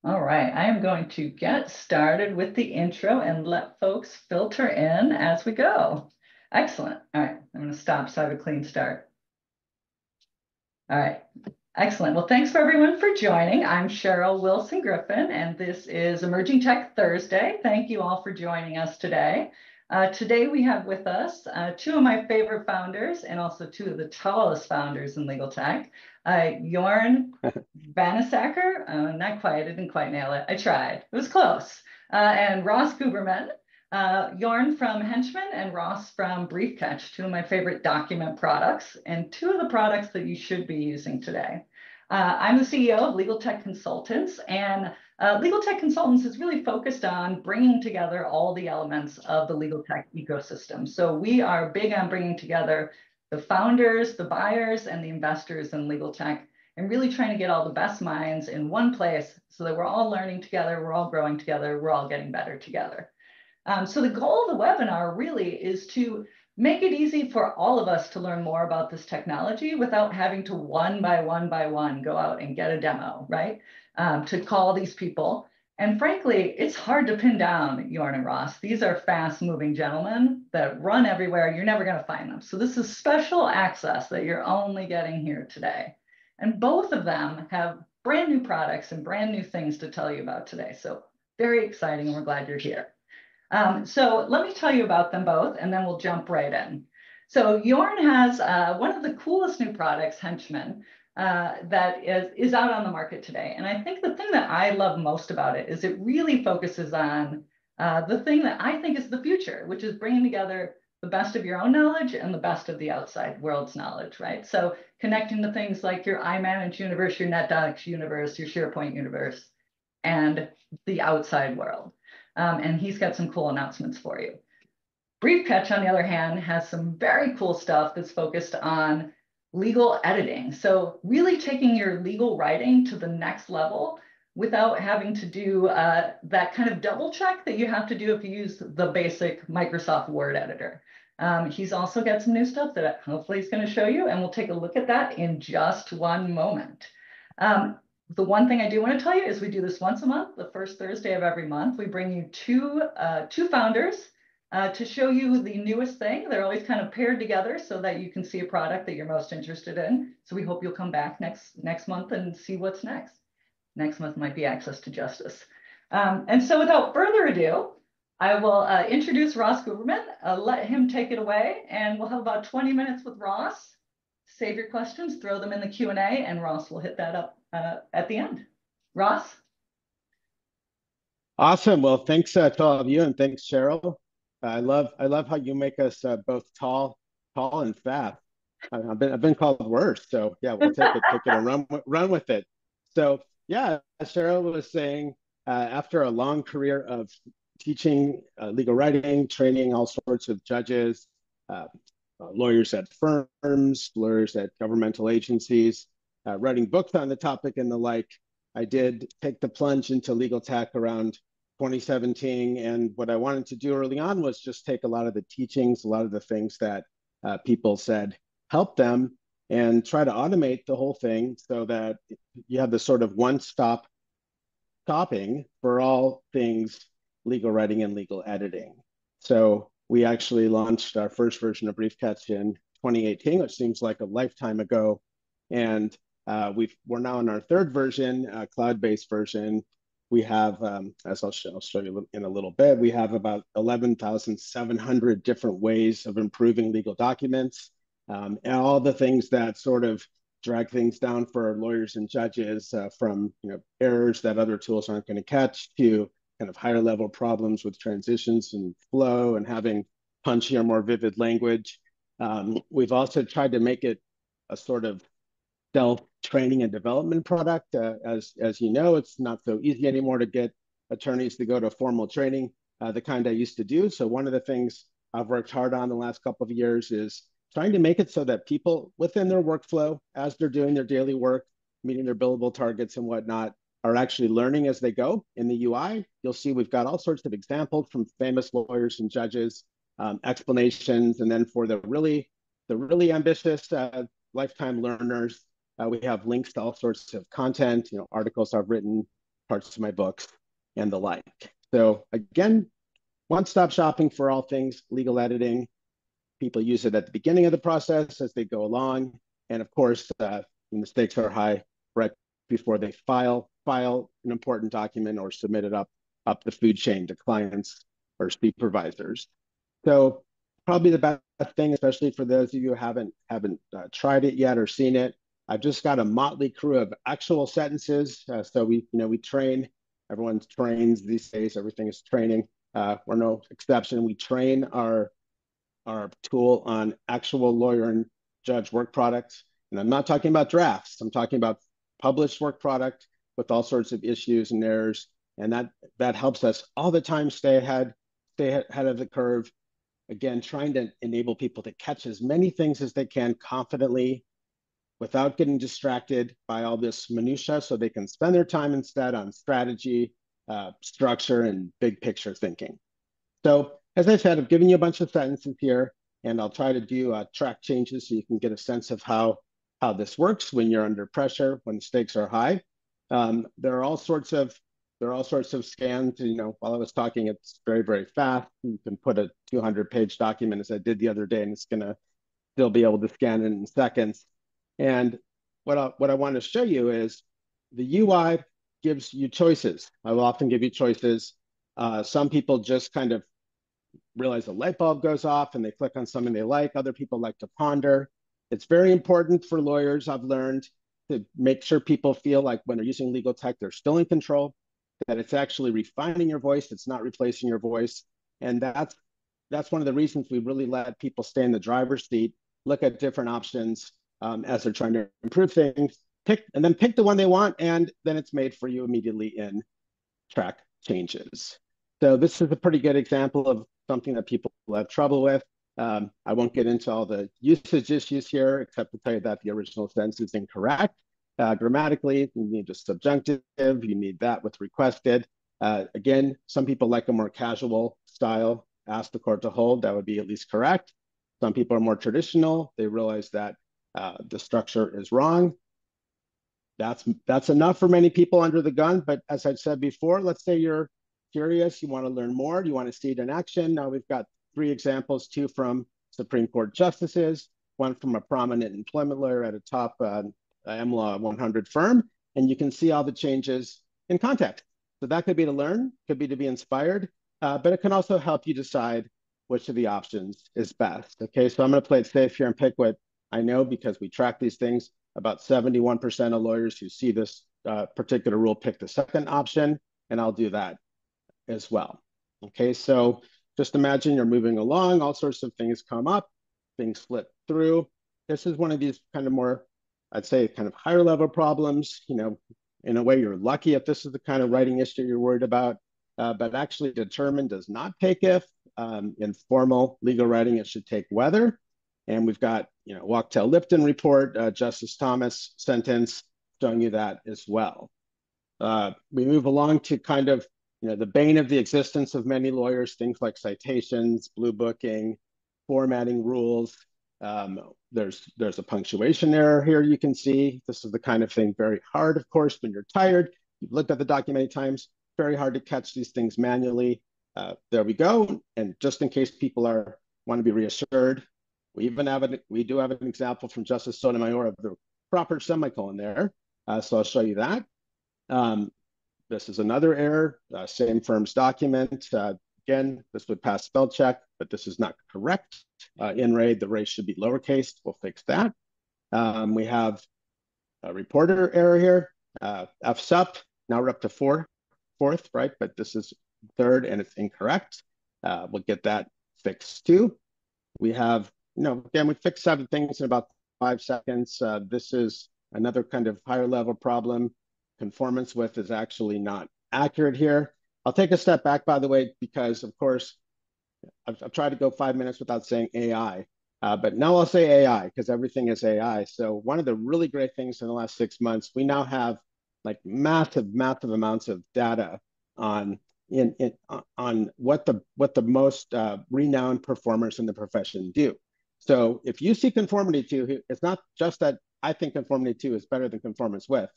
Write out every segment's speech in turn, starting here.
All right, I am going to get started with the intro and let folks filter in as we go. Excellent. All right, I'm going to stop so I have a clean start. All right, excellent. Well, thanks for everyone for joining. I'm Cheryl Wilson Griffin, and this is Emerging Tech Thursday. Thank you all for joining us today. Today we have with us two of my favorite founders and also two of the tallest founders in legal tech. Jorn Vanysacker, not quite, I didn't quite nail it. I tried, it was close. And Ross Guberman, Jorn from Henchman and Ross from BriefCatch, two of my favorite document products and two of the products that you should be using today. I'm the CEO of Legal Tech Consultants, and Legal Tech Consultants is really focused on bringing together all the elements of the legal tech ecosystem. So we are big on bringing together the founders, the buyers, and the investors in legal tech, and really trying to get all the best minds in one place so that we're all learning together, we're all growing together, we're all getting better together. So the goal of the webinar really is to make it easy for all of us to learn more about this technology without having to one by one go out and get a demo, right? To call these people. And frankly, it's hard to pin down Jorn and Ross. These are fast moving gentlemen that run everywhere. You're never going to find them. So this is special access that you're only getting here today. And both of them have brand new products and brand new things to tell you about today. So very exciting, and we're glad you're here. So let me tell you about them both, and then we'll jump right in. So Jorn has one of the coolest new products, Henchman, that is out on the market today. And I think the thing that I love most about it is it really focuses on the thing that I think is the future, which is bringing together the best of your own knowledge and the best of the outside world's knowledge, right? So connecting to things like your iManage universe, your NetDocs universe, your SharePoint universe, and the outside world. And he's got some cool announcements for you. BriefCatch, on the other hand, has some very cool stuff that's focused on legal editing. So really taking your legal writing to the next level without having to do that kind of double check that you have to do if you use the basic Microsoft Word editor. He's also got some new stuff that hopefully he's going to show you, and we'll take a look at that in just one moment. The one thing I do want to tell you is we do this once a month, the first Thursday of every month. We bring you two founders to show you the newest thing. They're always kind of paired together so that you can see a product that you're most interested in. So we hope you'll come back next month and see what's next. Next month might be Access to Justice. And so without further ado, I will introduce Ross Guberman, let him take it away, and we'll have about 20 minutes with Ross. Save your questions, throw them in the Q&A, and Ross will hit that up at the end. Ross? Awesome. Well, thanks to all of you, and thanks, Cheryl. I love how you make us both tall and fat. I've been called worse, so yeah, we'll take it and run with it. So yeah, as Cheryl was saying, after a long career of teaching legal writing, training all sorts of judges, lawyers at firms, lawyers at governmental agencies, writing books on the topic and the like, I did take the plunge into legal tech around 2017. And what I wanted to do early on was just take a lot of the teachings, a lot of the things that people said help them, and try to automate the whole thing so that you have the sort of one-stop shopping for all things legal writing and legal editing. So we actually launched our first version of BriefCatch in 2018, which seems like a lifetime ago. And we're now in our third version, cloud-based version. We have, as I'll show you in a little bit, we have about 11,700 different ways of improving legal documents, and all the things that sort of drag things down for lawyers and judges, from errors that other tools aren't going to catch to kind of higher level problems with transitions and flow and having punchier, more vivid language. We've also tried to make it a sort of self-training and development product. As you know, it's not so easy anymore to get attorneys to go to formal training, the kind I used to do. So one of the things I've worked hard on the last couple of years is trying to make it so that people within their workflow, as they're doing their daily work, meeting their billable targets and whatnot, are actually learning as they go. In the UI, you'll see we've got all sorts of examples from famous lawyers and judges, explanations, and then for the really ambitious lifetime learners, we have links to all sorts of content, articles I've written, parts of my books, and the like. So again, one-stop shopping for all things legal editing. People use it at the beginning of the process as they go along. And of course, when the stakes are high, right before they file an important document or submit it up the food chain to clients or supervisors. So probably the best thing, especially for those of you who haven't tried it yet or seen it, I've just got a motley crew of actual sentences. So we train. Everyone trains these days. Everything is training. We're no exception. We train our tool on actual lawyer and judge work products. And I'm not talking about drafts. I'm talking about published work product with all sorts of issues and errors. And that helps us all the time stay ahead of the curve. Again, trying to enable people to catch as many things as they can confidently without getting distracted by all this minutia, so they can spend their time instead on strategy, structure, and big picture thinking. So as I said, I've given you a bunch of sentences here, and I'll try to do track changes so you can get a sense of how this works when you're under pressure, when the stakes are high. There are all sorts of scans. While I was talking, it's very, very fast. You can put a 200-page document, as I did the other day, and it's going to still be able to scan it in seconds. And what I want to show you is the UI gives you choices. I will often give you choices. Some people just kind of realize a light bulb goes off and they click on something they like. Other people like to ponder. It's very important for lawyers, I've learned, to make sure people feel like when they're using legal tech, they're still in control, that it's actually refining your voice, it's not replacing your voice. And that's one of the reasons we really let people stay in the driver's seat, look at different options as they're trying to improve things, pick the one they want, and then it's made for you immediately in track changes. So this is a pretty good example of something that people have trouble with. I won't get into all the usage issues here, except to tell you that the original sentence is incorrect. Grammatically, you need a subjunctive, you need that with requested. Again, some people like a more casual style, ask the court to hold, that would be at least correct. Some people are more traditional, they realize that the structure is wrong. That's enough for many people under the gun, but as I've said before, let's say you're curious, you want to learn more, you want to see it in action. Now we've got 3 examples, 2 from Supreme Court justices, 1 from a prominent employment lawyer at a top AmLaw 100 firm, and you can see all the changes in context. So that could be to learn, could be to be inspired, but it can also help you decide which of the options is best. Okay, so I'm going to play it safe here and pick what I know, because we track these things. About 71% of lawyers who see this particular rule pick the second option, and I'll do that as well. Okay, so just imagine you're moving along, all sorts of things come up, things slip through. This is one of these kind of more, I'd say, kind of higher level problems. In a way, you're lucky if this is the kind of writing issue you're worried about, but actually determine does not take if. In formal legal writing, it should take whether. And we've got, Wachtell-Lipton report, Justice Thomas sentence showing you that as well. We move along to kind of, the bane of the existence of many lawyers, things like citations, blue booking, formatting rules. There's a punctuation error here you can see. This is the kind of thing very hard, of course, when you're tired. You've looked at the document many times, very hard to catch these things manually. There we go. And just in case people want to be reassured, we do have an example from Justice Sotomayor of the proper semicolon there. So I'll show you that. This is another error, same firm's document. Again, this would pass spell check, but this is not correct. In RAID, the race should be lowercase. We'll fix that. We have a reporter error here, F-sup. Now we're up to fourth, right? But this is third and it's incorrect. We'll get that fixed too. We have, again, we fixed 7 things in about 5 seconds. This is another kind of higher level problem. Conformance with is actually not accurate here. I'll take a step back, by the way, because of course, I've tried to go 5 minutes without saying AI, but now I'll say AI because everything is AI. So one of the really great things in the last 6 months, we now have like massive amounts of data on what the most renowned performers in the profession do. So if you see conformity to, it's not just that I think conformity to is better than conformance with.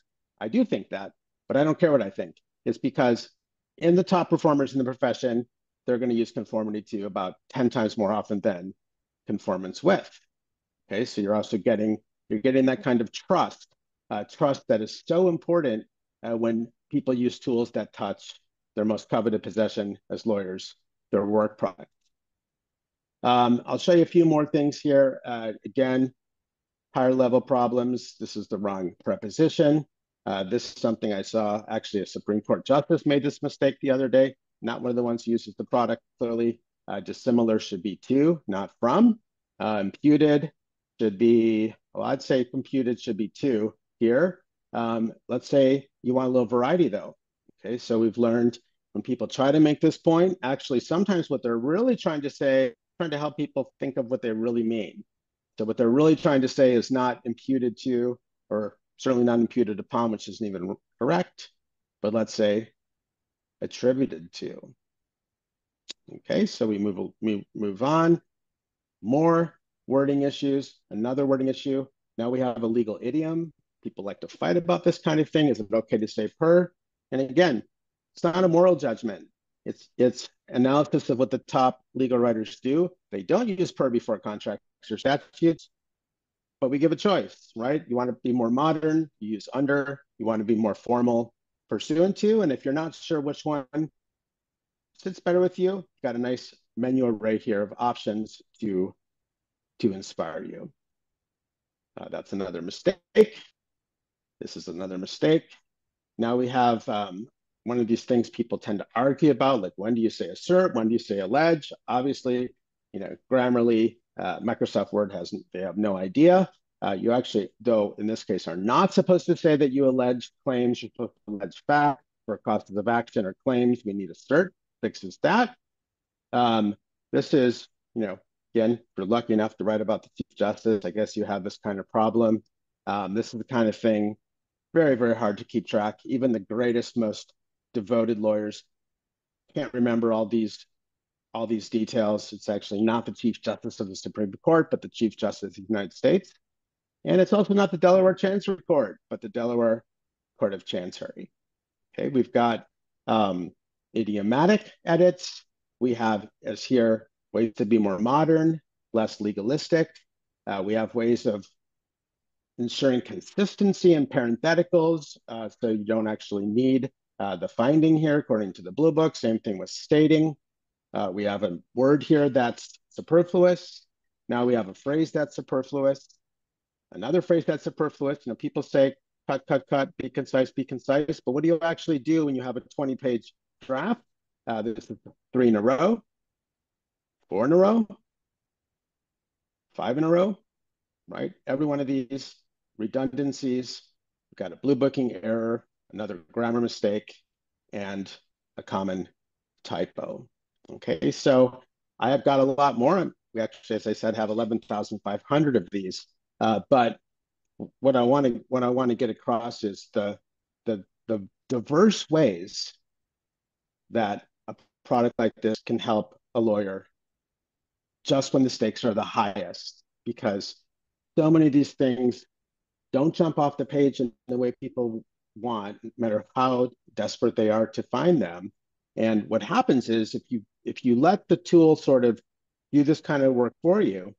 I do think that, but I don't care what I think. is because in the top performers in the profession, they're going to use conformity to about 10 times more often than conformance with. Okay, so you're also getting that kind of trust, trust that is so important when people use tools that touch their most coveted possession as lawyers, their work product. I'll show you a few more things here. Again, higher level problems. This is the wrong preposition. This is something I saw, actually a Supreme Court justice made this mistake the other day. Not one of the ones who uses the product, clearly. Dissimilar should be to, not from. Imputed should be, well, I'd say computed should be to here. Let's say you want a little variety though. Okay, so we've learned when people try to make this point, actually sometimes what they're really trying to say, trying to help people think of what they really mean. So what they're really trying to say is not imputed to, or certainly not imputed upon, which isn't even correct, but let's say attributed to. Okay, so we move on. More wording issues, another wording issue. Now we have a legal idiom. People like to fight about this kind of thing. Is it okay to say per? And again, it's not a moral judgment. It's analysis of what the top legal writers do. They don't use per before contracts or statutes, but we give a choice, right? You want to be more modern, you use under. You want to be more formal, pursuant to. And if you're not sure which one sits better with you, you've got a nice menu array here of options to inspire you. That's another mistake. This is another mistake. Now we have one of these things people tend to argue about, like when do you say assert, when do you say allege? Obviously, Grammarly, Microsoft Word they have no idea. You actually, though, in this case, are not supposed to say that you allege claims. You're supposed to allege facts for causes of action or claims. We need assert, fixes that. This is, again, if you're lucky enough to write about the Chief Justice, I guess you have this kind of problem. This is the kind of thing very, very hard to keep track. Even the greatest, most devoted lawyers can't remember all these details. It's actually not the Chief Justice of the Supreme Court, but the Chief Justice of the United States. And it's also not the Delaware Chancery Court, but the Delaware Court of Chancery. Okay, we've got idiomatic edits. We have, as here, ways to be more modern, less legalistic. We have ways of ensuring consistency in parentheticals, so you don't actually need the finding here according to the Blue Book. Same thing with stating. We have a word here that's superfluous. Now we have a phrase that's superfluous. Another phrase that's superfluous. People say, cut, cut, cut, be concise, but what do you actually do when you have a 20-page draft? This is 3 in a row, 4 in a row, 5 in a row, right? Every one of these redundancies, we've got a blue booking error, another grammar mistake, and a common typo. Okay, so I have got a lot more. We actually, as I said, have 11,500 of these. But what I want to get across is the diverse ways that a product like this can help a lawyer just when the stakes are the highest, because so many of these things don't jump off the page in the way people want, no matter how desperate they are to find them. And what happens is if you let the tool sort of do this kind of work for you,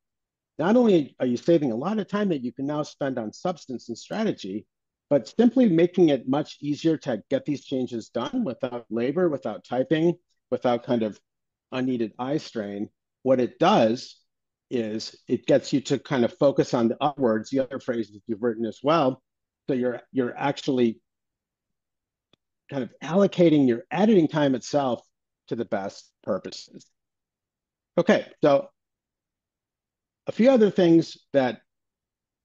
not only are you saving a lot of time that you can now spend on substance and strategy, but simply making it much easier to get these changes done without labor, without typing, without kind of unneeded eye strain. What it does is it gets you to kind of focus on the other words, the other phrases you've written as well. So you're actually kind of allocating your editing time itself to the best purposes. Okay, so a few other things that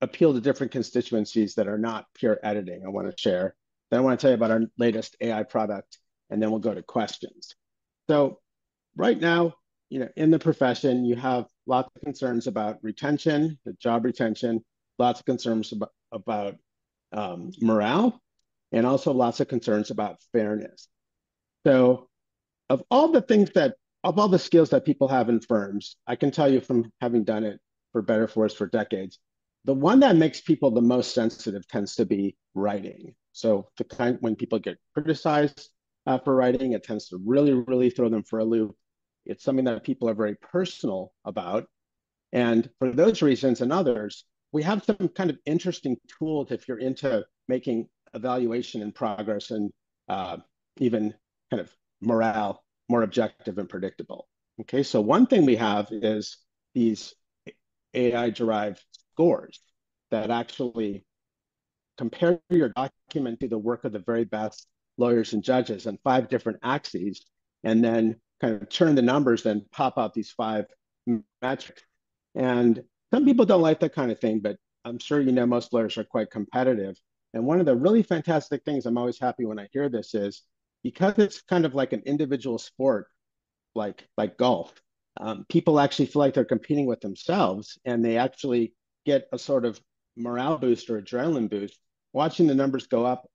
appeal to different constituencies that are not pure editing I want to share. Then I want to tell you about our latest AI product, and then we'll go to questions. So right now, in the profession, you have lots of concerns about retention, the job retention, lots of concerns about morale, and also lots of concerns about fairness. So of all the skills that people have in firms, I can tell you from having done it for better for worse for decades, the one that makes people the most sensitive tends to be writing. So when people get criticized, for writing. It tends to really, really throw them for a loop. It's something that people are very personal about. And for those reasons and others, we have some kind of interesting tools if you're into making evaluation and progress and even kind of morale more objective and predictable. Okay, so one thing we have is these AI-derived scores that actually compare your document to the work of the very best lawyers and judges on 5 different axes, and then kind of turn the numbers and pop out these 5 metrics. And some people don't like that kind of thing, but I'm sure you know most lawyers are quite competitive. And one of the really fantastic things, I'm always happy when I hear this, is because it's kind of like an individual sport, like golf, people actually feel like they're competing with themselves, and they actually get a sort of morale boost or adrenaline boost watching the numbers go up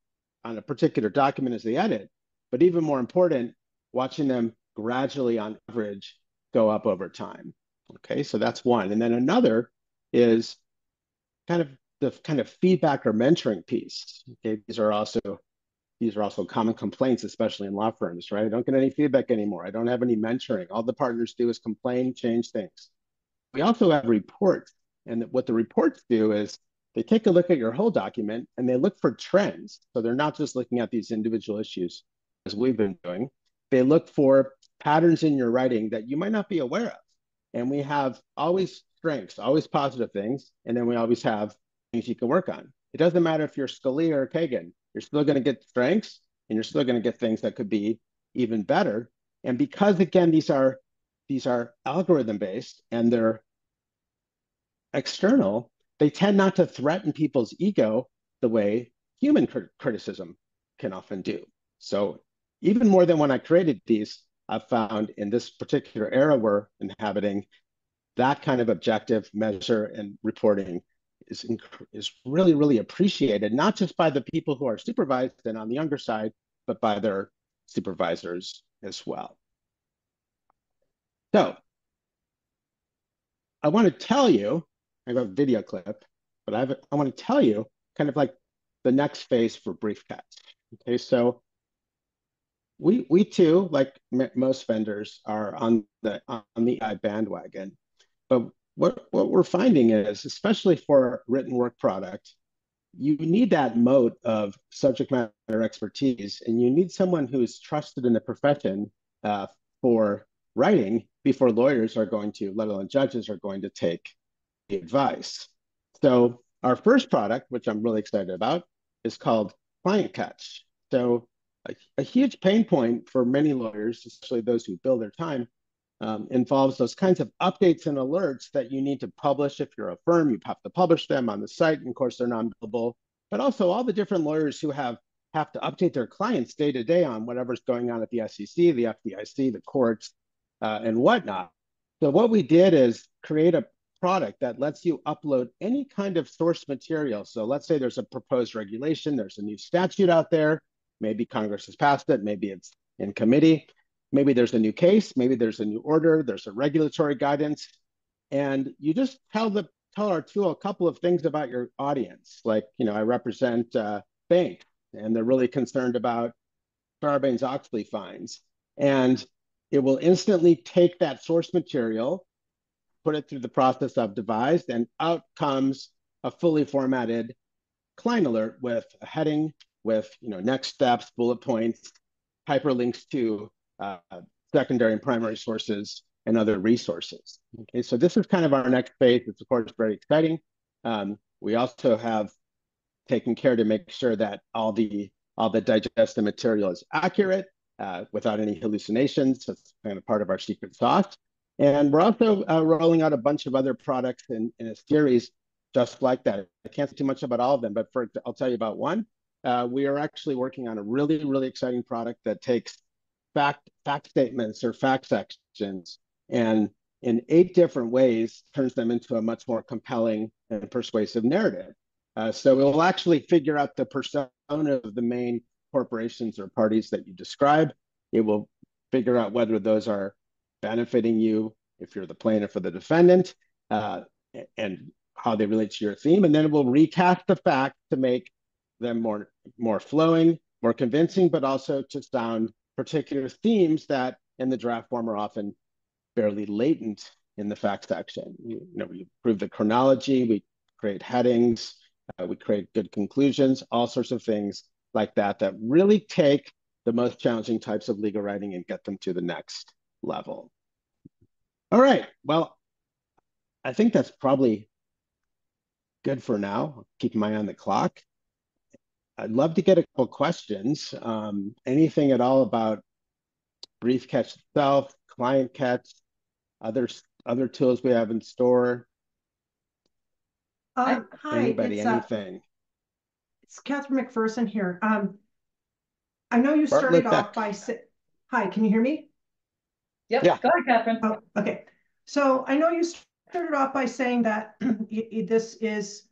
on a particular document as they edit. But even more important, watching them gradually on average go up over time. Okay, so that's one. And then another is kind of the kind of feedback or mentoring piece. Okay, these are also common complaints, especially in law firms, right? I don't get any feedback anymore. I don't have any mentoring. All the partners do is complain, change things. We also have reports. And what the reports do is they take a look at your whole document and they look for trends. So they're not just looking at these individual issues as we've been doing. They look for patterns in your writing that you might not be aware of. And we have always strengths, always positive things. And then we always have things you can work on. It doesn't matter if you're Scalia or Kagan, you're still going to get strengths and you're still going to get things that could be even better. And because, again, these are algorithm based and they're external, they tend not to threaten people's ego the way human criticism can often do. So even more than when I created these, I've found in this particular era we're inhabiting, that kind of objective measure and reporting is really, really appreciated, not just by the people who are supervised and on the younger side, but by their supervisors as well. So I want to tell you, I have a video clip, but I want to tell you kind of like the next phase for BriefCatch. Okay, so we too, like most vendors, are on the AI bandwagon. But what we're finding is, especially for written work product, you need that moat of subject matter expertise, and you need someone who's trusted in the profession for writing before lawyers are going to, let alone judges, are going to take the advice. So our first product, which I'm really excited about, is called Client Catch. So a huge pain point for many lawyers, especially those who bill their time, involves those kinds of updates and alerts that you need to publish. If you're a firm, you have to publish them on the site. And of course, they're non-billable, but also all the different lawyers who have to update their clients day to day on whatever's going on at the SEC, the FDIC, the courts, and whatnot. So what we did is create a product that lets you upload any kind of source material. So let's say there's a proposed regulation, there's a new statute out there, maybe Congress has passed it, maybe it's in committee, maybe there's a new case, maybe there's a new order, there's a regulatory guidance, and you just tell our tool a couple of things about your audience. Like, I represent banks, and they're really concerned about Sarbanes-Oxley fines, and it will instantly take that source material, put it through the process I've devised, and out comes a fully formatted client alert with a heading, with next steps, bullet points, hyperlinks to secondary and primary sources and other resources. Okay, so this is kind of our next phase. It's of course very exciting. We also have taken care to make sure that all the digested material is accurate without any hallucinations. That's kind of part of our secret sauce. And we're also rolling out a bunch of other products in a series just like that. I can't say too much about all of them, but I'll tell you about one. We are actually working on a really, really exciting product that takes fact statements or fact sections and in 8 different ways turns them into a much more compelling and persuasive narrative. So it will actually figure out the persona of the main corporations or parties that you describe. It will figure out whether those are benefiting you if you're the plaintiff or the defendant, and how they relate to your theme. And then it will recast the facts to make them more flowing, more convincing, but also to sound particular themes that in the draft form are often fairly latent in the fact section. We improve the chronology, we create headings, we create good conclusions, all sorts of things like that that really take the most challenging types of legal writing and get them to the next level. All right, well, I think that's probably good for now. Keep my eye on the clock. I'd love to get a couple questions. Anything at all about BriefCatch itself, Client Catch, other tools we have in store? Hi, Anybody, anything? it's Catherine McPherson here. I know you started Bartlett off Beck. by hi, can you hear me? Yep, Yeah. go ahead, Catherine. Oh, okay. So I know you started off by saying that this is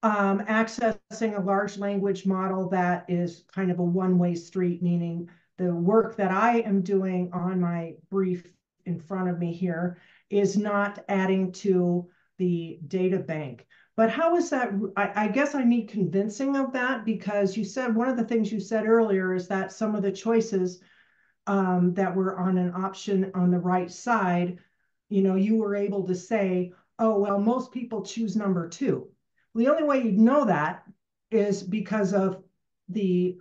accessing a large language model that is kind of a one-way street, meaning the work that I am doing on my brief in front of me here is not adding to the data bank. But how is that? I guess I need convincing of that, because you said one of the things you said earlier is that some of the choices that were on an option on the right side, you were able to say, oh, well, most people choose number 2. The only way you'd know that is because of the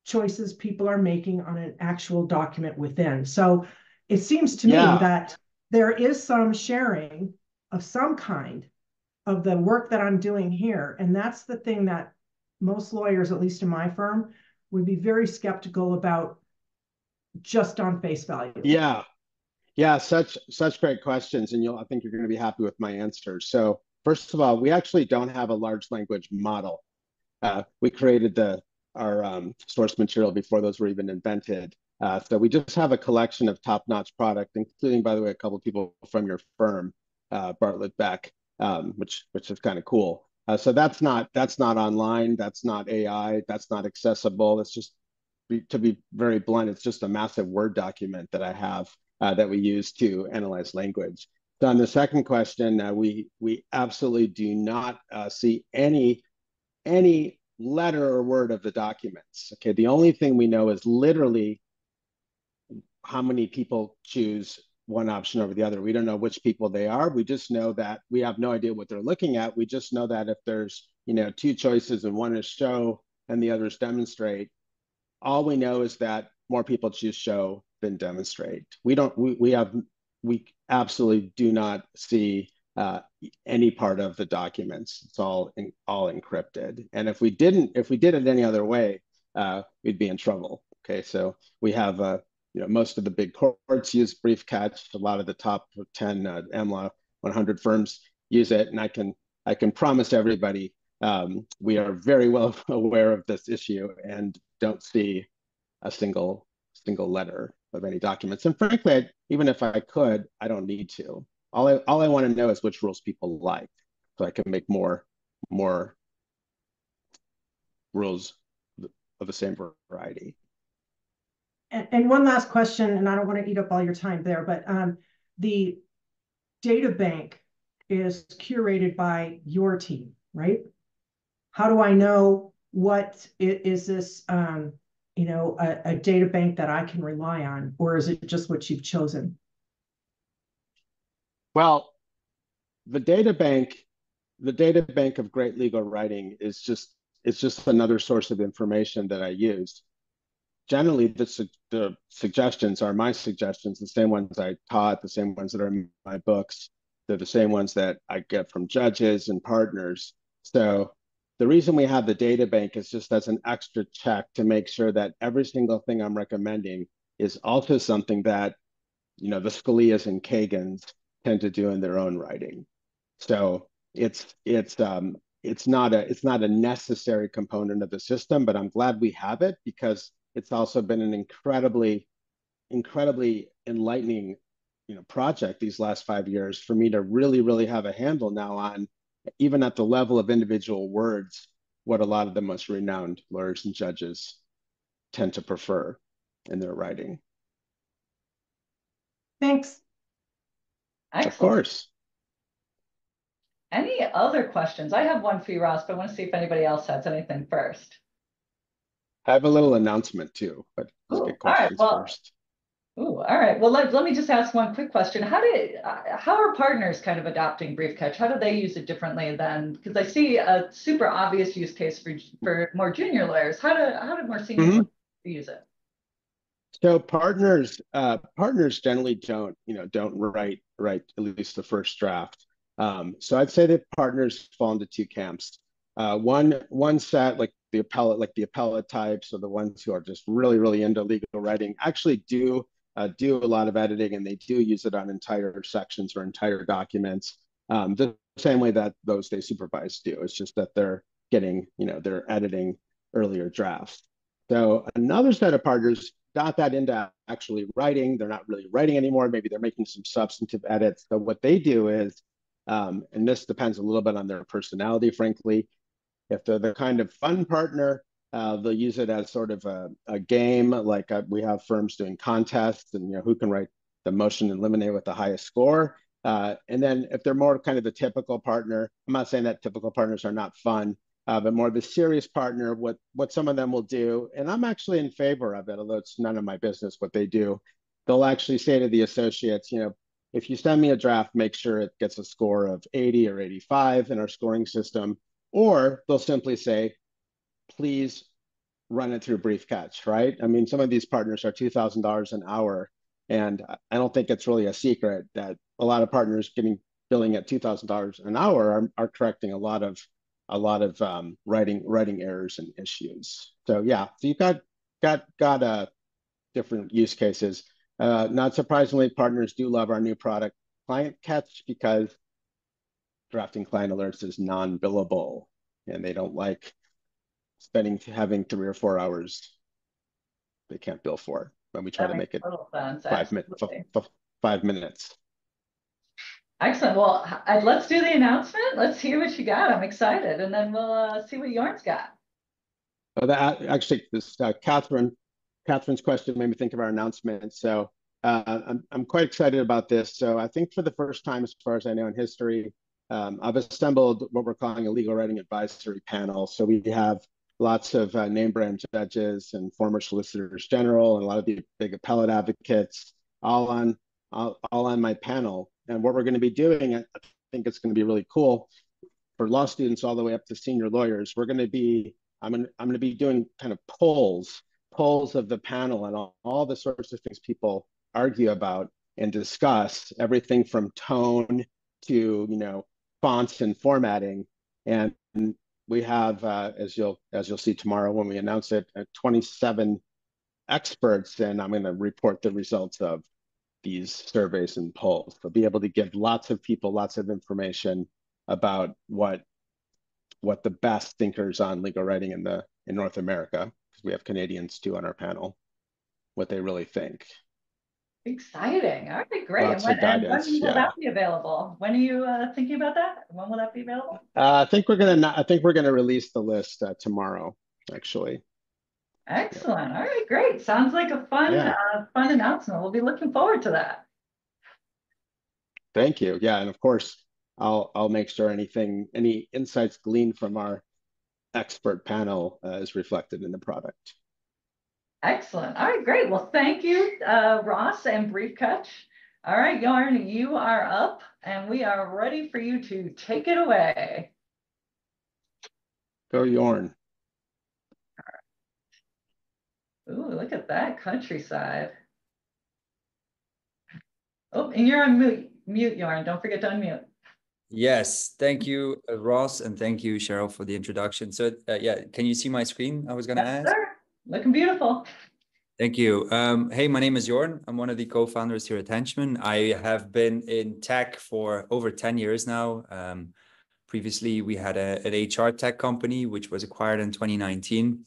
choices people are making on an actual document within. So it seems to me that there is some sharing of some kind of the work that I'm doing here. And that's the thing that most lawyers, at least in my firm, would be very skeptical about just on face value. Yeah, such great questions, and I think you're going to be happy with my answers. So first of all, we actually don't have a large language model. We created our source material before those were even invented. So we just have a collection of top-notch product, including, by the way, a couple of people from your firm, Bartlett Beck, which is kind of cool. So that's not online, that's not AI, that's not accessible. It's just, to be very blunt, it's just a massive Word document that I have that we use to analyze language. So on the second question, we absolutely do not see any letter or word of the documents. Okay, the only thing we know is literally how many people choose one option over the other. We don't know which people they are. We just know that we have no idea what they're looking at. We just know that if there's 2 choices and one is show and the other is demonstrate, all we know is that more people choose show than demonstrate. We absolutely do not see any part of the documents. It's all encrypted. And if we did it any other way, we'd be in trouble. Okay, so we have most of the big courts use BriefCatch. A lot of the top 10 AmLaw 100 firms use it, and I can promise everybody we are very well aware of this issue and don't see a single letter of any documents. And frankly, even if I could, I don't need to. All I want to know is which rules people like, so I can make more rules of the same variety. And one last question, and I don't want to eat up all your time there, but the data bank is curated by your team, right? How do I know what is this, a data bank that I can rely on, or is it just what you've chosen? Well, the data bank of great legal writing is just another source of information that I use. Generally, the suggestions are my suggestions, the same ones I taught, the same ones that are in my books. They're the same ones that I get from judges and partners. So the reason we have the data bank is just as an extra check to make sure that every single thing I'm recommending is also something that the Scalias and Kagans tend to do in their own writing. So it's not a necessary component of the system, but I'm glad we have it, because it's also been an incredibly enlightening project these last 5 years for me to really have a handle now on, even at the level of individual words, what a lot of the most renowned lawyers and judges tend to prefer in their writing. Thanks. Excellent. Of course. Any other questions? I have one for you, Ross, but I want to see if anybody else has anything first. I have a little announcement too, but let's Ooh, get all right. questions Well, first. ooh, all right. Well, let me just ask one quick question. How are partners kind of adopting BriefCatch? How do they use it differently than, because I see a super obvious use case for more junior lawyers. How do more senior lawyers use it? So partners generally don't write at least the first draft. So I'd say that partners fall into two camps. One set like the appellate types, or the ones who are just really into legal writing, actually do a lot of editing, and they do use it on entire sections or entire documents. The same way that those they supervise do. It's just that they're editing earlier drafts. So another set of partners not that into actually writing. They're not really writing anymore. Maybe they're making some substantive edits. So what they do is, and this depends a little bit on their personality, frankly. If they're the kind of fun partner, they'll use it as sort of a game. Like we have firms doing contests, and who can write the motion in limine with the highest score. And then if they're more kind of the typical partner, I'm not saying that typical partners are not fun, but more the serious partner, what some of them will do, and I'm actually in favor of it, although it's none of my business what they do. They'll actually say to the associates, if you send me a draft, make sure it gets a score of 80 or 85 in our scoring system, or they'll simply say, please run it through BriefCatch, right? I mean, some of these partners are $2,000 an hour, and I don't think it's really a secret that a lot of partners billing at $2,000 an hour are correcting a lot of writing errors and issues. So yeah, so you've got different use cases. Not surprisingly, partners do love our new product, Client Catch, because drafting client alerts is non-billable, and they don't like having 3 or 4 hours they can't bill for. When we try to make it total sense. 5 minutes. Excellent. Well, let's do the announcement. Let's hear what you got. I'm excited, and then we'll see what Jorn's got. Actually, this Catherine's question made me think of our announcement. So I'm quite excited about this. So I think for the first time, as far as I know in history, I've assembled what we're calling a legal writing advisory panel. So we have lots of name brand judges and former solicitors general, and a lot of the big appellate advocates, all on my panel. And what we're going to be doing, I think it's going to be really cool for law students all the way up to senior lawyers. I'm going to be doing kind of polls of the panel and all the sorts of things people argue about and discuss, everything from tone to fonts and formatting. And we have, as you'll see tomorrow when we announce it, 27 experts, and I'm going to report the results of these surveys and polls. So be able to give lots of people lots of information about what the best thinkers on legal writing in North America, because we have Canadians too on our panel, what they really think. Exciting. All right, great. Lots of guidance. When will that be available? When are you thinking about that? When will that be available? I think we're gonna release the list tomorrow, actually. Excellent. All right, great. Sounds like a fun announcement. We'll be looking forward to that. Thank you. Yeah, and of course, I'll make sure any insights gleaned from our expert panel is reflected in the product. Excellent. All right, great. Well, thank you, Ross and BriefCatch. All right, Jorn, you are up, and we are ready for you to take it away. Go, Jorn. Ooh, look at that countryside. Oh, and you're on mute, Jorn. Don't forget to unmute. Yes, thank you, Ross, and thank you, Cheryl, for the introduction. So yeah, can you see my screen? I was going to ask. Sir. Looking beautiful. Thank you. Hey, my name is Jorn. I'm one of the co-founders here at Henchman. I have been in tech for over 10 years now. Previously, we had an HR tech company, which was acquired in 2019.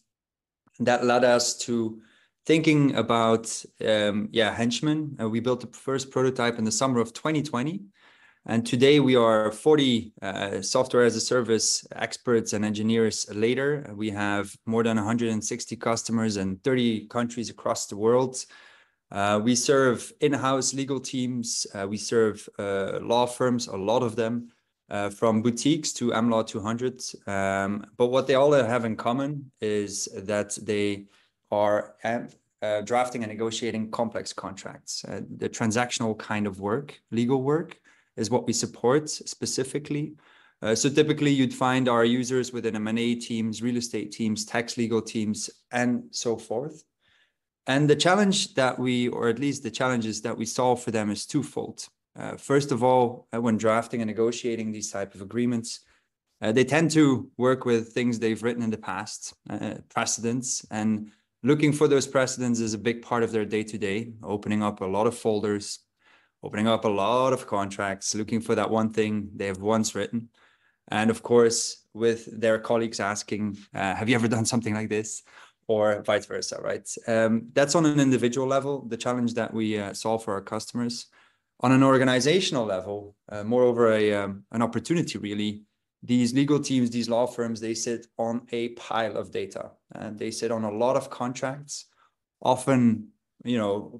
That led us to thinking about, Henchman. We built the first prototype in the summer of 2020. And today we are 40 software as a service experts and engineers later. We have more than 160 customers in 30 countries across the world. We serve in-house legal teams. We serve law firms, a lot of them. from boutiques to AmLaw 200. But what they all have in common is that they are drafting and negotiating complex contracts. The transactional kind of work, legal work, is what we support specifically. So typically you'd find our users within M&A teams, real estate teams, tax legal teams, and so forth. And the challenge that or at least the challenges that we solve for them is twofold. First of all, when drafting and negotiating these type of agreements, they tend to work with things they've written in the past, precedents, and looking for those precedents is a big part of their day-to-day, opening up a lot of folders, opening up a lot of contracts, looking for that one thing they have once written. And of course, with their colleagues asking, have you ever done something like this? Or vice versa, right? That's on an individual level, the challenge that we solve for our customers. On an organizational level, moreover, an opportunity really, these legal teams, these law firms, they sit on a pile of data and they sit on a lot of contracts, often,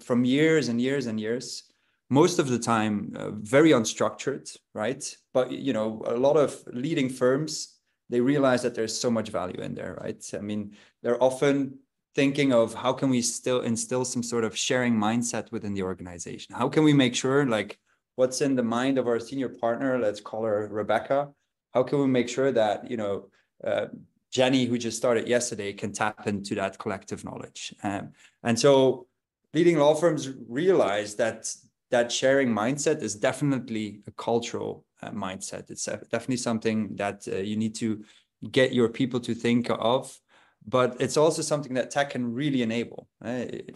from years and years and years, most of the time, very unstructured, right? But, a lot of leading firms, they realize that there's so much value in there, right? I mean, they're often thinking of how can we still instill some sort of sharing mindset within the organization? How can we make sure, like, what's in the mind of our senior partner, let's call her Rebecca, how can we make sure that, Jenny, who just started yesterday, can tap into that collective knowledge? And so leading law firms realize that sharing mindset is definitely a cultural mindset. It's definitely something that you need to get your people to think of, but it's also something that tech can really enable.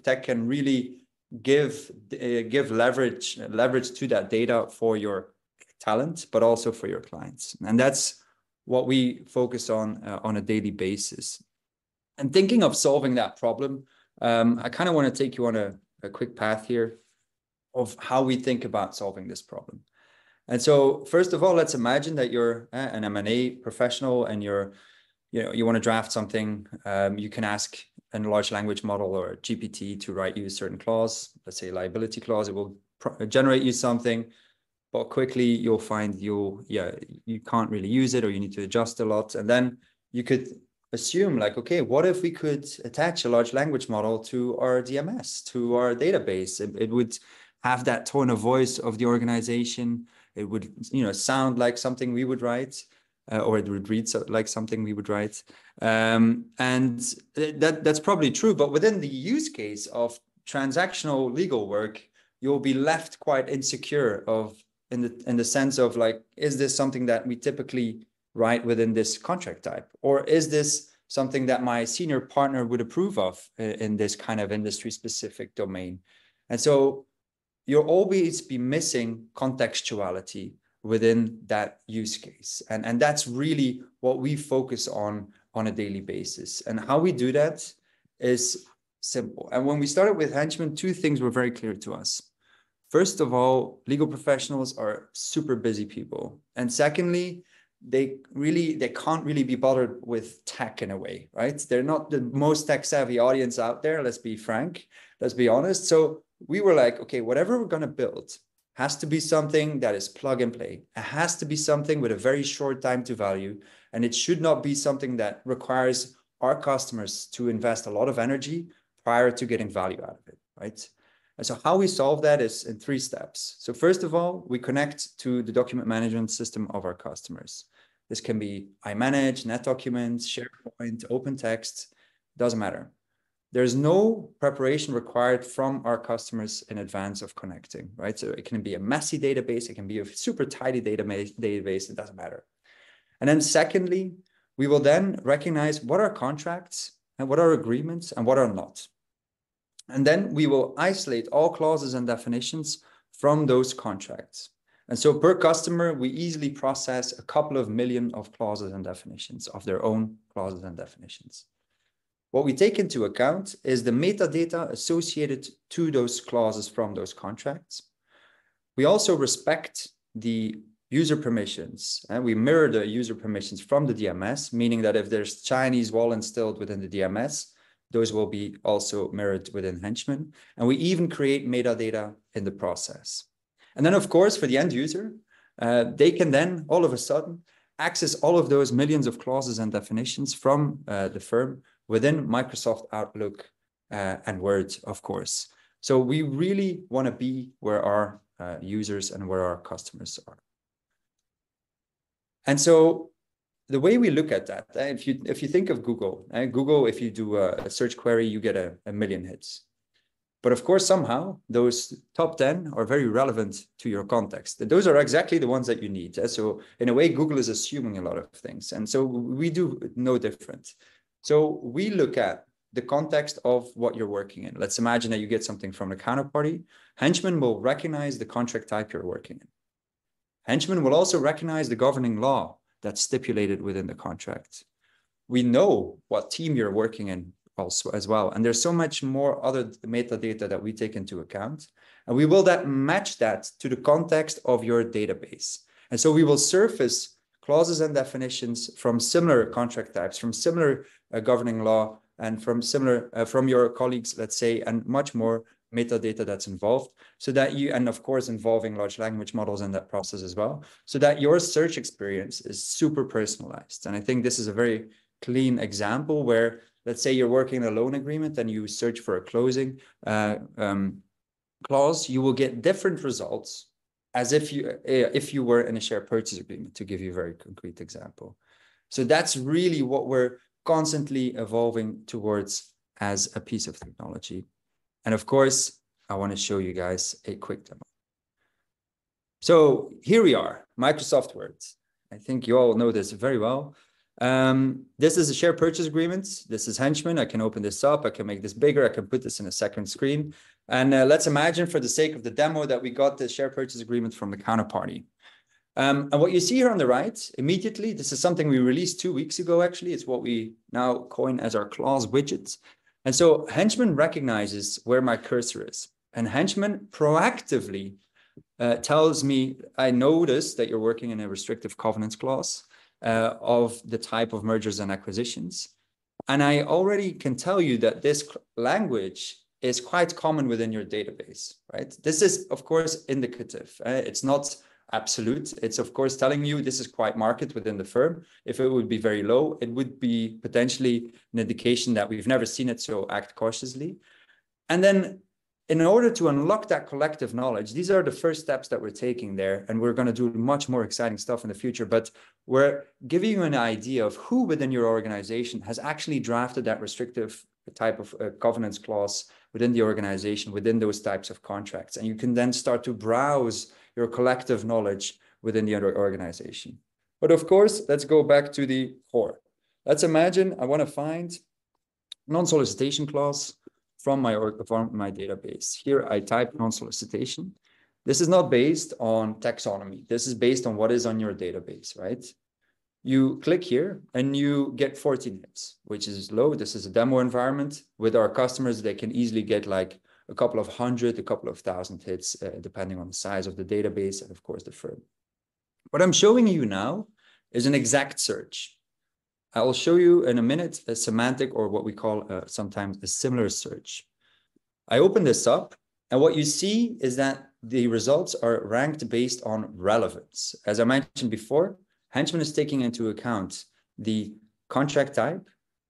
Tech can really give leverage to that data for your talent, but also for your clients. And that's what we focus on a daily basis. And thinking of solving that problem, I kind of want to take you on a quick path here of how we think about solving this problem. And so first of all, let's imagine that you're an M&A professional and you want to draft something. You can ask a large language model or a GPT to write you a certain clause, let's say liability clause. It will generate you something, but quickly you'll find you can't really use it, or you need to adjust a lot. And then you could assume like, okay, what if we could attach a large language model to our DMS, to our database? It would have that tone of voice of the organization. It would, sound like something we would write, or it would read like something we would write. And that's probably true. But within the use case of transactional legal work, you'll be left quite insecure in the sense of like, is this something that we typically write within this contract type? Or is this something that my senior partner would approve of in this kind of industry specific domain? And so you'll always be missing contextuality within that use case. And that's really what we focus on a daily basis. And how we do that is simple. And when we started with Henchman, two things were very clear to us. First of all, legal professionals are super busy people. And secondly, they can't really be bothered with tech in a way, right? They're not the most tech savvy audience out there. Let's be frank, let's be honest. So we were like, okay, whatever we're going to build has to be something that is plug and play. It has to be something with a very short time to value. And it should not be something that requires our customers to invest a lot of energy prior to getting value out of it, right? And so how we solve that is in 3 steps. So first of all, we connect to the document management system of our customers. This can be iManage, NetDocuments, SharePoint, OpenText, doesn't matter. There's no preparation required from our customers in advance of connecting, right? So it can be a messy database, it can be a super tidy database, it doesn't matter. And then secondly, we will then recognize what are contracts and what are agreements and what are not. And then we will isolate all clauses and definitions from those contracts. And so per customer, we easily process a couple of million of clauses and definitions of their own clauses and definitions. What we take into account is the metadata associated to those clauses from those contracts. We also respect the user permissions, and we mirror the user permissions from the DMS, meaning that if there's Chinese wall instilled within the DMS, those will be also mirrored within Henchman. And we even create metadata in the process. And then, of course, for the end user, they can then all of a sudden access all of those millions of clauses and definitions from the firm within Microsoft Outlook and Word, of course. So we really want to be where our users and where our customers are. And so the way we look at that, if you think of Google, Google, if you do a search query, you get a million hits. But of course, somehow those top 10 are very relevant to your context. Those are exactly the ones that you need. So in a way, Google is assuming a lot of things. And so we do no different. So we look at the context of what you're working in. Let's imagine that you get something from the counterparty. Henchman will recognize the contract type you're working in. Henchman will also recognize the governing law that's stipulated within the contract. We know what team you're working in also as well. And there's so much more other metadata that we take into account. And we will match that to the context of your database. And so we will surface clauses and definitions from similar contract types, from similar governing law, and from similar, from your colleagues, let's say, and much more metadata that's involved, so that you, and of course, involving large language models in that process as well, so that your search experience is super personalized. And I think this is a very clean example where, let's say you're working in a loan agreement and you search for a closing clause, you will get different results as if you were in a share purchase agreement, to give you a very concrete example. So that's really what we're constantly evolving towards as a piece of technology. And of course, I want to show you guys a quick demo. So here we are, Microsoft Word. I think you all know this very well. This is a share purchase agreement. This is Henchman. I can open this up. I can make this bigger. I can put this in a second screen. And let's imagine, for the sake of the demo, that we got the share purchase agreement from the counterparty. And what you see here on the right, immediately, this is something we released 2 weeks ago, actually. It's what we now coin as our clause widgets. And so Henchman recognizes where my cursor is. And Henchman proactively tells me, I notice that you're working in a restrictive covenants clause of the type of mergers and acquisitions. And I already can tell you that this language is quite common within your database, right? This is, of course, indicative. It's not absolute. It's, of course, telling you this is quite market within the firm. If it would be very low, it would be potentially an indication that we've never seen it, so act cautiously. And then in order to unlock that collective knowledge, these are the first steps that we're taking there. And we're going to do much more exciting stuff in the future, but we're giving you an idea of who within your organization has actually drafted that restrictive type of covenants clause within the organization, within those types of contracts. And you can then start to browse your collective knowledge within the other organization. But of course, let's go back to the core. Let's imagine I want to find non-solicitation clause from my database. Here I type non-solicitation. This is not based on taxonomy. This is based on what is on your database, right? You click here and you get 14 hits, which is low. This is a demo environment. With our customers, they can easily get like a couple of hundred, a couple of thousand hits, depending on the size of the database and, of course, the firm. What I'm showing you now is an exact search. I will show you in a minute a semantic, or what we call sometimes a similar search. I open this up, and what you see is that the results are ranked based on relevance. As I mentioned before, Henchman is taking into account the contract type,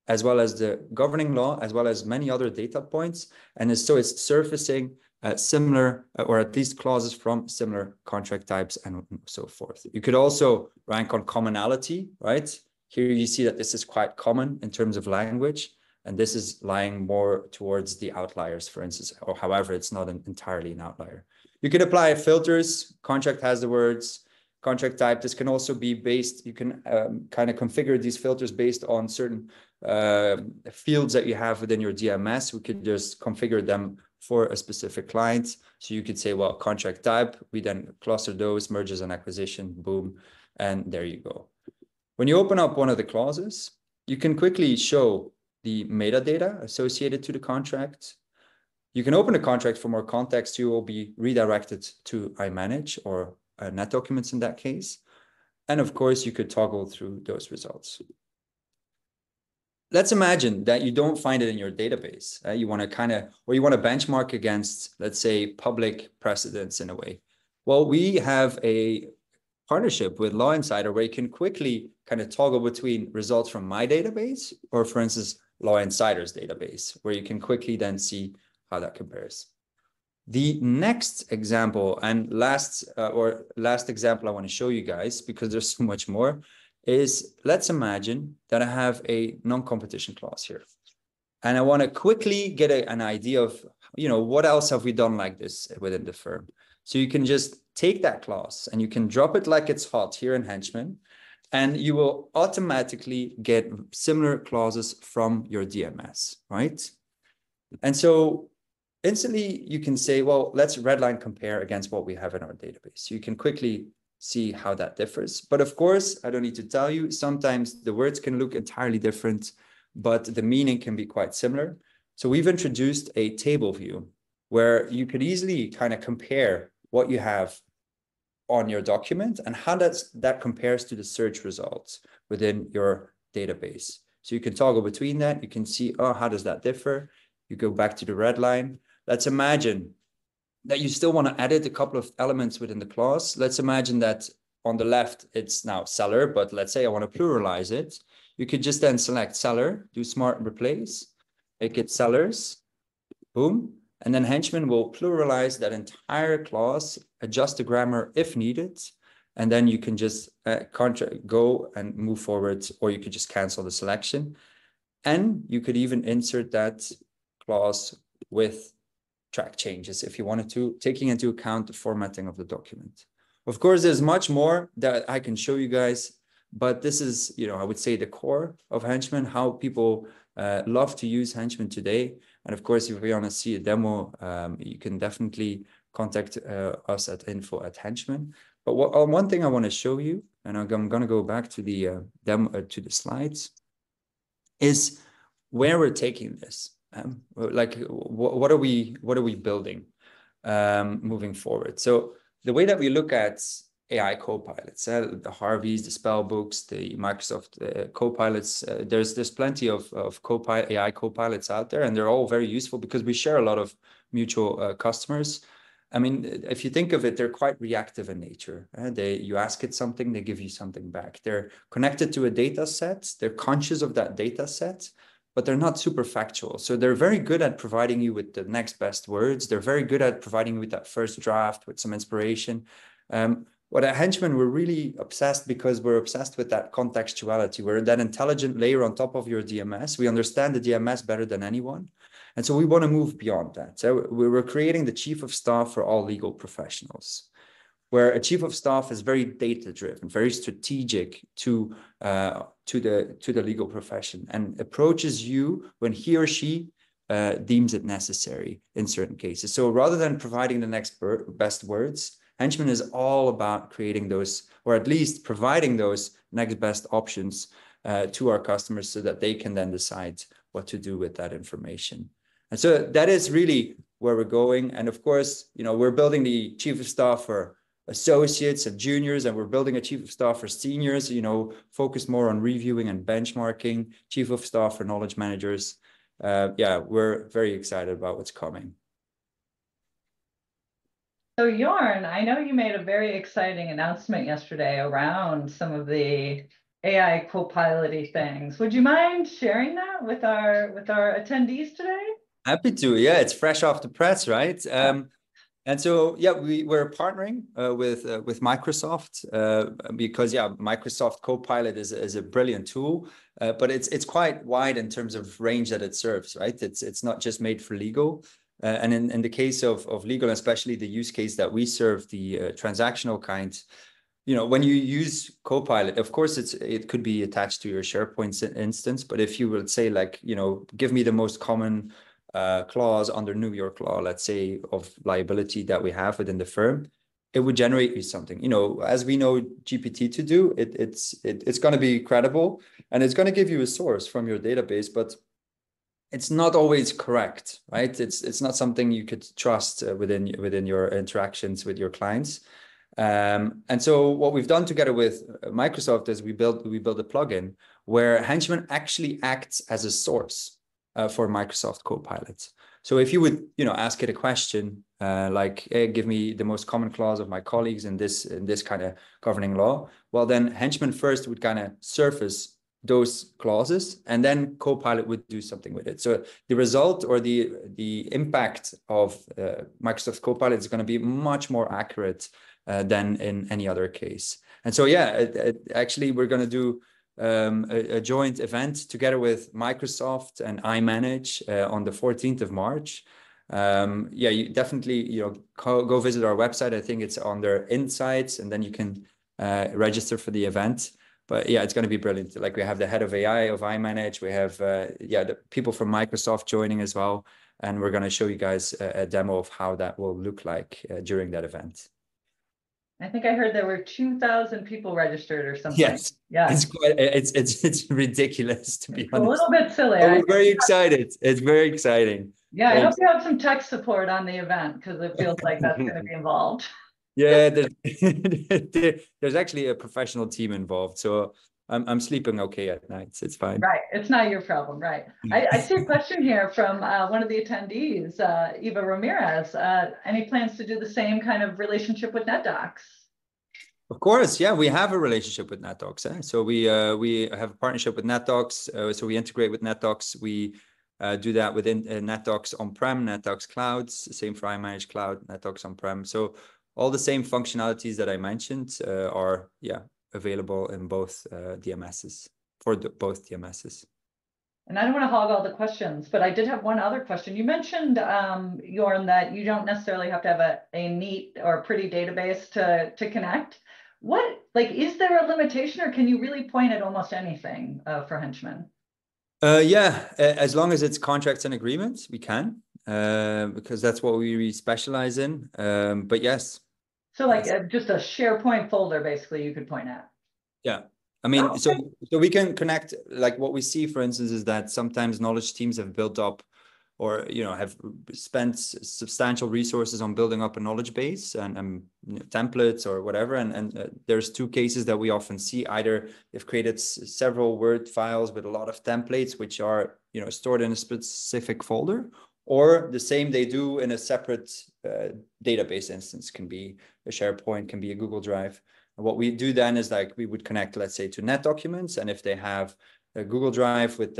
as well as the governing law, as well as many other data points. And so it's surfacing similar, or at least clauses from similar contract types and so forth. You could also rank on commonality, right? Here you see that this is quite common in terms of language, and this is lying more towards the outliers, for instance, or however, it's not entirely an outlier. You could apply filters. Contract has the words, contract type. This can also be based, you can kind of configure these filters based on certain fields that you have within your DMS. We could just configure them for a specific client. So you could say, well, contract type, we then cluster those, mergers and acquisition, boom, and there you go. When you open up one of the clauses, you can quickly show the metadata associated to the contract. You can open a contract for more context. You will be redirected to iManage or Net Documents in that case. And of course, you could toggle through those results. Let's imagine that you don't find it in your database. You want to you want to benchmark against, let's say, public precedents in a way. Well, we have a partnership with Law Insider, where you can quickly kind of toggle between results from my database or, for instance, Law Insider's database, where you can quickly then see how that compares. The next example and last example I want to show you guys, because there's so much more, is let's imagine that I have a non-competition clause here. And I want to quickly get an idea of, what else have we done like this within the firm? So you can just take that clause and you can drop it like it's hot here in Henchman, and you will automatically get similar clauses from your DMS, right? And so instantly you can say, well, let's redline compare against what we have in our database. So you can quickly see how that differs. But of course, I don't need to tell you, sometimes the words can look entirely different, but the meaning can be quite similar. So we've introduced a table view where you could easily kind of compare what you have on your document and how that compares to the search results within your database. So you can toggle between that. You can see, oh, how does that differ? You go back to the red line. Let's imagine that you still want to edit a couple of elements within the clause. Let's imagine that on the left, it's now seller, but let's say I want to pluralize it. You could just then select seller, do smart replace, make it sellers, boom. And then Henchman will pluralize that entire clause, adjust the grammar if needed. And then you can just go and move forward, or you could just cancel the selection. And you could even insert that clause with track changes if you wanted to, taking into account the formatting of the document. Of course, there's much more that I can show you guys, but this is, I would say the core of Henchman, how people love to use Henchman today. And of course, if you want to see a demo, you can definitely contact us at info@henchman. But one thing I want to show you, and I'm going to go back to the demo, to the slides, is where we're taking this. Like, what are we building moving forward? So the way that we look at AI co-pilots, the Harveys, the Spellbooks, the Microsoft co-pilots, there's plenty of AI co-pilots out there, and they're all very useful because we share a lot of mutual customers. I mean, if you think of it, they're quite reactive in nature. You ask it something, they give you something back. They're connected to a data set. They're conscious of that data set, but they're not super factual. So they're very good at providing you with the next best words. They're very good at providing you with that first draft, with some inspiration. What at Henchman, we're really obsessed because we're obsessed with that contextuality. We're that intelligent layer on top of your DMS. We understand the DMS better than anyone. And so we want to move beyond that. So we were creating the chief of staff for all legal professionals, where a chief of staff is very data-driven, very strategic to the legal profession, and approaches you when he or she deems it necessary in certain cases. So rather than providing the next best words, Henchman is all about creating those, or at least providing those next best options to our customers so that they can then decide what to do with that information. And so that is really where we're going. And of course, we're building the chief of staff for associates and juniors, and we're building a chief of staff for seniors, focus more on reviewing and benchmarking, chief of staff for knowledge managers. We're very excited about what's coming. So Jorn, I know you made a very exciting announcement yesterday around some of the AI co-piloty things. Would you mind sharing that with our attendees today? Happy to. Yeah, it's fresh off the press, right? And so, we're partnering with Microsoft because, Microsoft Copilot is a brilliant tool, but it's quite wide in terms of range that it serves, right? It's not just made for legal. And in the case of legal, especially the use case that we serve, the transactional kind, when you use Copilot, of course, it could be attached to your SharePoint instance. But if you would say, like, give me the most common clause under New York law, let's say, of liability that we have within the firm, it would generate you something. As we know GPT to do, it's going to be credible, and it's going to give you a source from your database, but it's not always correct, right? It's not something you could trust within your interactions with your clients. And so what we've done together with Microsoft is we build a plugin where Henchman actually acts as a source for Microsoft Copilot. So if you would, ask it a question like, hey, give me the most common clause of my colleagues in this kind of governing law, well, then Henchman first would kind of surface those clauses, and then Copilot would do something with it. So the result or the impact of Microsoft Copilot is going to be much more accurate than in any other case. And so, actually, we're going to do a joint event together with Microsoft and iManage on the 14th of March. You definitely, go visit our website. I think it's under Insights, and then you can register for the event. But yeah, it's going to be brilliant. Like, we have the head of AI of iManage. We have the people from Microsoft joining as well. And we're going to show you guys a demo of how that will look like during that event. I think I heard there were 2,000 people registered or something. Yes. Yeah. It's ridiculous, to be honest. A little bit silly. But we're very excited. It's very exciting. Yeah, I hope you have some tech support on the event, because it feels like that's going to be involved. Yeah, there's actually a professional team involved, so I'm sleeping okay at night. It's fine. Right, it's not your problem, right? I see a question here from one of the attendees, Eva Ramirez. Any plans to do the same kind of relationship with NetDocs? Of course, yeah, we have a relationship with NetDocs. So we have a partnership with NetDocs. So we integrate with NetDocs. We do that within NetDocs on-prem, NetDocs clouds, same for iManage Cloud, NetDocs on-prem. So all the same functionalities that I mentioned are available in both DMSs, for both DMSs. And I don't want to hog all the questions, but I did have one other question. You mentioned, Jorn, that you don't necessarily have to have a neat or pretty database to connect. Is there a limitation, or can you really point at almost anything for Henchman? As long as it's contracts and agreements, we can, because that's what we really specialize in. But yes. So just a SharePoint folder, basically, you could point at. Yeah. I mean, so we can connect, like what we see, for instance, is that sometimes knowledge teams have built up or, have spent substantial resources on building up a knowledge base and templates or whatever. And there's two cases that we often see. Either they've created several Word files with a lot of templates, which are, stored in a specific folder, or the same they do in a separate database instance. Can be a SharePoint, can be a Google Drive. And what we do then is, like, we would connect, let's say, to NetDocuments, and if they have a Google Drive with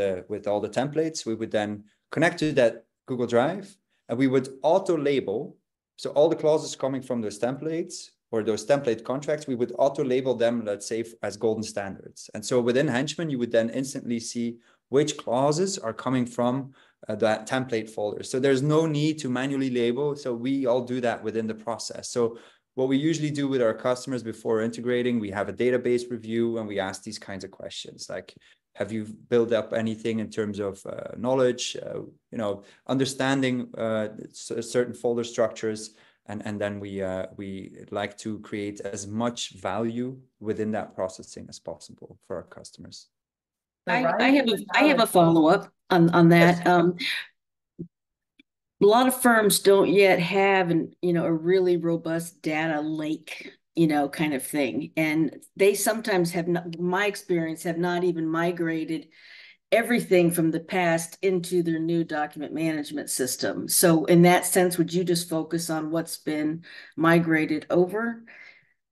all the templates, we would then connect to that Google Drive, and we would auto-label. So all the clauses coming from those templates or those template contracts, we would auto-label them, let's say, as golden standards. And so within Henchman, you would then instantly see which clauses are coming from that template folder. So there's no need to manually label. So we all do that within the process. So what we usually do with our customers before integrating, we have a database review, and we ask these kinds of questions, like, have you built up anything in terms of knowledge, understanding certain folder structures, and then we like to create as much value within that processing as possible for our customers. I have a follow-up on that. A lot of firms don't yet have a really robust data lake, kind of thing. And they sometimes have not, my experience, have not even migrated everything from the past into their new document management system. So in that sense, would you just focus on what's been migrated over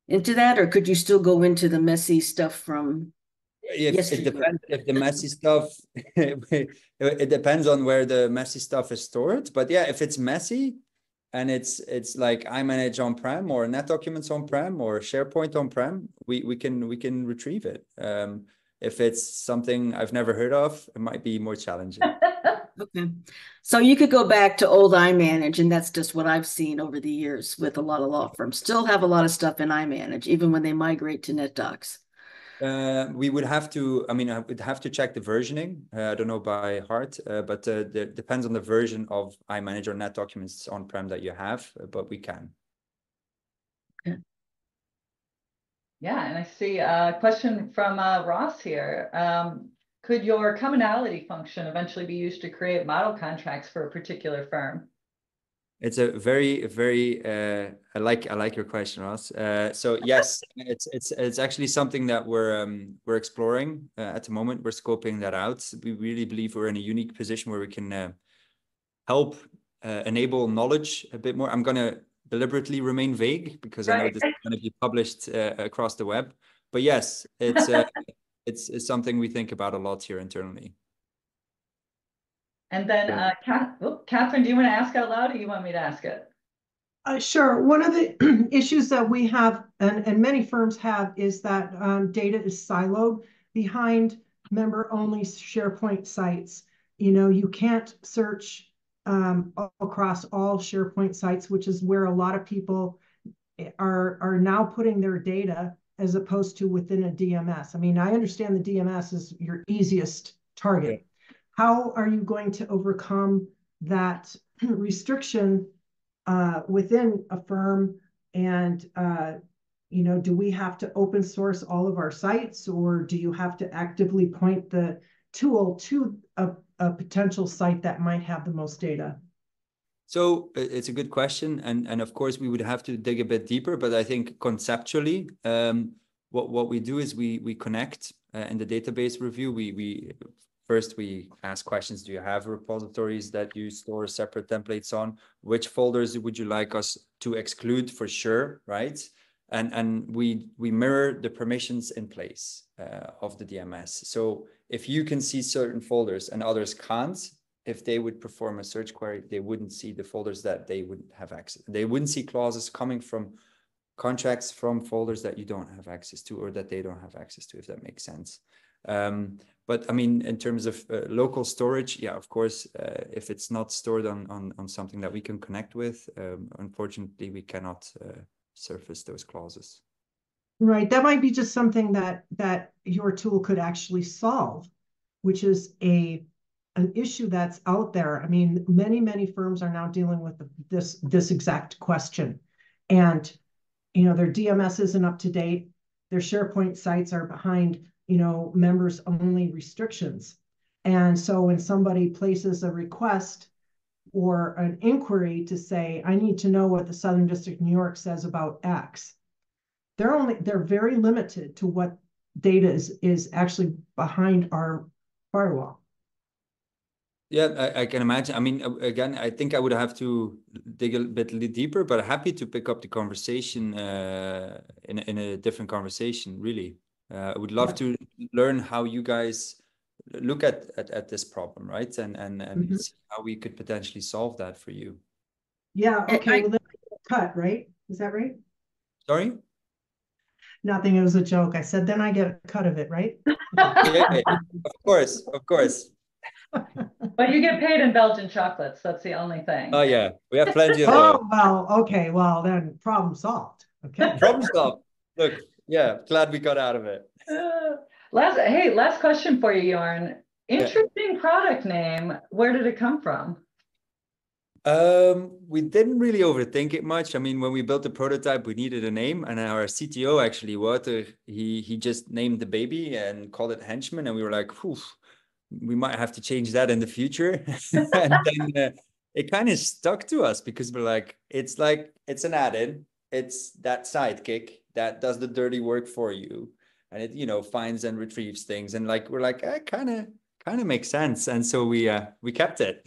into that, or could you still go into the messy stuff from it depends if the messy stuff, it depends on where the messy stuff is stored. But yeah, if it's messy and it's like iManage on-prem or NetDocuments on-prem or SharePoint on-prem, we can retrieve it. If it's something I've never heard of, it might be more challenging. Okay. So you could go back to old iManage, and that's just what I've seen over the years with a lot of law firms. Still have a lot of stuff in iManage, even when they migrate to NetDocs. We would have to, I would have to check the versioning. I don't know by heart, but it depends on the version of iManage or NetDocuments on-prem that you have, but we can. Okay. Yeah, and I see a question from Ross here. Could your commonality function eventually be used to create model contracts for a particular firm? It's a very, very, I like your question, Ross. So yes, it's actually something that we're exploring at the moment. We're scoping that out. We really believe we're in a unique position where we can help enable knowledge a bit more. I'm going to deliberately remain vague because I know this is going to be published across the web. But yes, it's something we think about a lot here internally. And then, Catherine, do you want to ask out loud, or you want me to ask it? Sure. One of the issues that we have, and many firms have, is that data is siloed behind member-only SharePoint sites. You know, you can't search across all SharePoint sites, which is where a lot of people are now putting their data, as opposed to within a DMS. I mean, I understand the DMS is your easiest target. Yeah. How are you going to overcome that restriction within a firm? And, you know, do we have to open source all of our sites, or do you have to actively point the tool to a potential site that might have the most data? So it's a good question. And of course, we would have to dig a bit deeper. But I think conceptually, what we do is we connect in the database review. First, we ask questions. Do you have repositories that you store separate templates on? Which folders would you like us to exclude for sure, right? And we mirror the permissions in place of the DMS. So if you can see certain folders and others can't, if they would perform a search query, they wouldn't see the folders that they wouldn't have access. They wouldn't see clauses coming from contracts from folders that you don't have access to, or that they don't have access to, if that makes sense. But I mean, in terms of local storage, yeah, of course, if it's not stored on something that we can connect with, unfortunately, we cannot surface those clauses. Right. That might be just something that your tool could actually solve, which is an issue that's out there. I mean, many firms are now dealing with this exact question. And, you know, their DMS isn't up to date. Their SharePoint sites are behind, you know, members only restrictions. And so when somebody places a request or an inquiry to say, I need to know what the Southern District of New York says about X, they're very limited to what data is actually behind our firewall. Yeah, I can imagine. I mean, again, I think I would have to dig a bit deeper, but happy to pick up the conversation in a different conversation, really. I would love to learn how you guys look at this problem, right? And see how we could potentially solve that for you. Yeah, okay, well, then cut, right? Is that right? Sorry? Nothing, it was a joke. I said, then I get a cut of it, right? Yeah, of course. But you get paid in Belgian chocolates. That's the only thing. Oh, yeah. We have plenty of those. Oh, well, okay. Well, then problem solved. Okay. Problem solved. Look, yeah, glad we got out of it. Last question for you, Jorn. Interesting product name. Where did it come from? We didn't really overthink it much. I mean, when we built the prototype, we needed a name, and our CTO actually, Walter, he just named the baby and called it Henchman, and we were like, whew, we might have to change that in the future. And then it kind of stuck to us because we're like, it's an add-in. It's that sidekick that does the dirty work for you, and it, you know, finds and retrieves things, and like we're like, kind of makes sense, and so we kept it.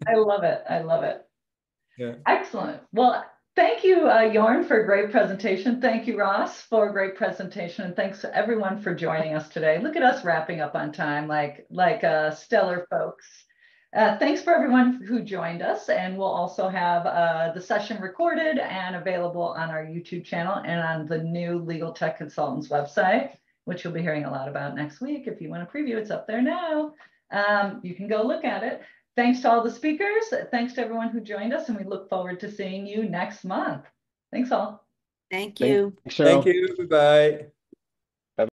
I love it. Yeah. Excellent. Well, thank you, Jorn, for a great presentation. Thank you, Ross, for a great presentation, and thanks to everyone for joining us today. Look at us wrapping up on time, like stellar folks. Thanks for everyone who joined us, and we'll also have the session recorded and available on our YouTube channel and on the new Legal Tech Consultants website, which you'll be hearing a lot about next week. If you want to preview, it's up there now. You can go look at it. Thanks to all the speakers. Thanks to everyone who joined us, and we look forward to seeing you next month. Thanks all. Thank you. Thank you. Bye.